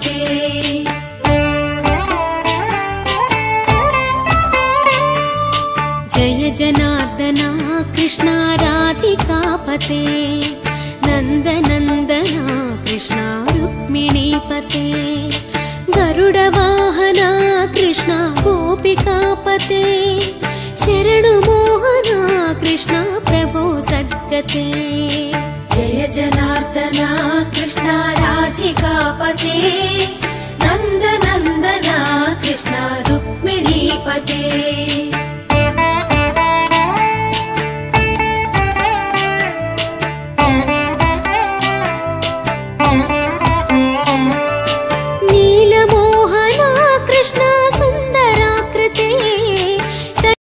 रुक्मिणीपते जय जनार्दना कृष्णा राधिकापते नन्दनन्दना कृष्णा रुक्मिणीपते गरुडवाहना कृष्णा गोपिकापते शरणु मोहना कृष्णा प्रभो सद्गते जय जनार्दना कृष्णा राधिकापते नन्दनन्दना कृष्णा रुक्मिणीपते